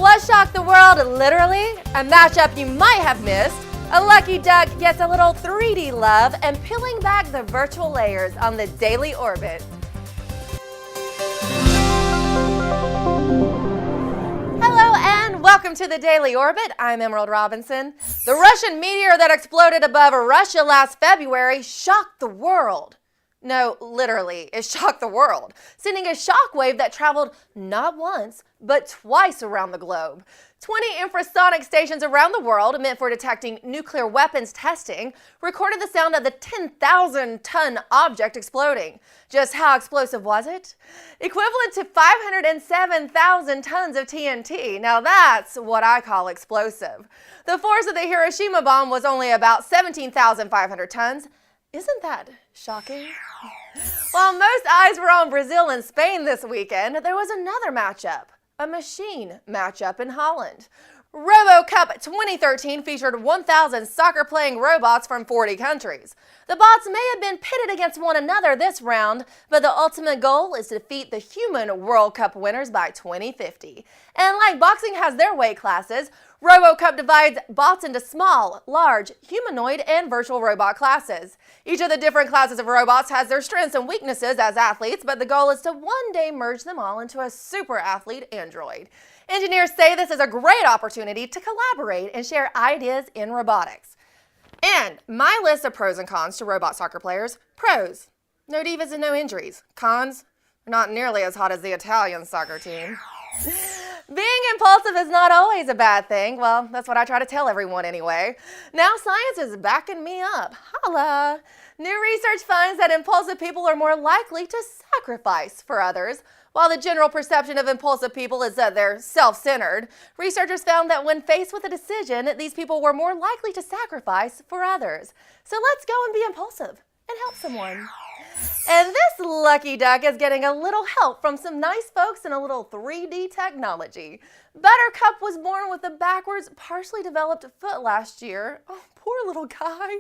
What shocked the world, literally? A matchup you might have missed. A lucky duck gets a little 3D love and peeling back the virtual layers on the daily orbit. Hello and welcome to the Daily Orbit. I'm Emerald Robinson. The Russian meteor that exploded above Russia last February shocked the world. No, literally, it shocked the world, sending a shockwave that traveled not once, but twice around the globe. 20 infrasonic stations around the world, meant for detecting nuclear weapons testing, recorded the sound of the 10,000-ton object exploding. Just how explosive was it? Equivalent to 507,000 tons of TNT. Now that's what I call explosive. The force of the Hiroshima bomb was only about 17,500 tons. Isn't that shocking? While most eyes were on Brazil and Spain this weekend, there was another matchup, a machine matchup in Holland. RoboCup 2013 featured 1,000 soccer-playing robots from 40 countries. The bots may have been pitted against one another this round, but the ultimate goal is to defeat the human World Cup winners by 2050. And like boxing has their weight classes, RoboCup divides bots into small, large, humanoid, and virtual robot classes. Each of the different classes of robots has their strengths and weaknesses as athletes, but the goal is to one day merge them all into a super athlete android. Engineers say this is a great opportunity to collaborate and share ideas in robotics. And my list of pros and cons to robot soccer players. Pros: no divas and no injuries. Cons: not nearly as hot as the Italian soccer team. Being impulsive is not always a bad thing. Well, that's what I try to tell everyone anyway. Now science is backing me up. Holla! New research finds that impulsive people are more likely to sacrifice for others. While the general perception of impulsive people is that they're self-centered, researchers found that when faced with a decision, these people were more likely to sacrifice for others. So let's go and be impulsive and help someone. And this lucky duck is getting a little help from some nice folks and a little 3D technology. Buttercup was born with a backwards, partially developed foot last year. Oh, poor little guy.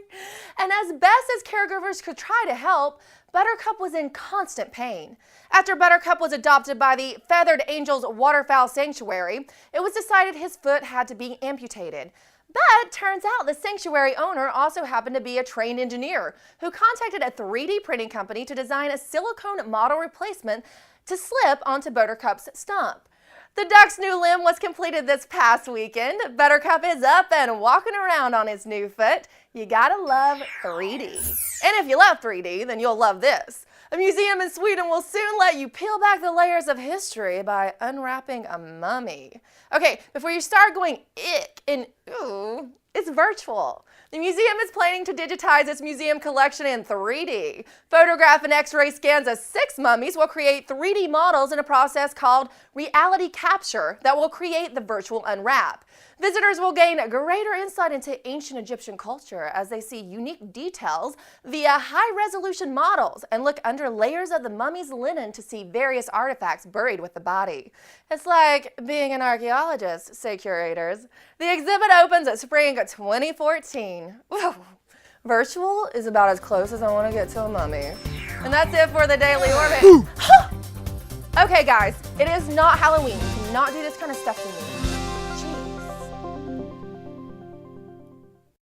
And as best as caregivers could try to help, Buttercup was in constant pain. After Buttercup was adopted by the Feathered Angels Waterfowl Sanctuary, it was decided his foot had to be amputated. But turns out the sanctuary owner also happened to be a trained engineer who contacted a 3D printing company to design a silicone model replacement to slip onto Buttercup's stump. The duck's new limb was completed this past weekend. Buttercup is up and walking around on his new foot. You gotta love 3D. And if you love 3D, then you'll love this. A museum in Sweden will soon let you peel back the layers of history by unwrapping a mummy. Okay, before you start going ick and ooh, it's virtual. The museum is planning to digitize its museum collection in 3D. Photograph and X-ray scans of 6 mummies will create 3D models in a process called reality capture that will create the virtual unwrap. Visitors will gain greater insight into ancient Egyptian culture as they see unique details via high-resolution models and look under layers of the mummy's linen to see various artifacts buried with the body. It's like being an archaeologist, say curators. The exhibit opens at spring 2014. Whew. Virtual is about as close as I want to get to a mummy. And that's it for the Daily Orbit. Okay guys, it is not Halloween. Do not do this kind of stuff to me.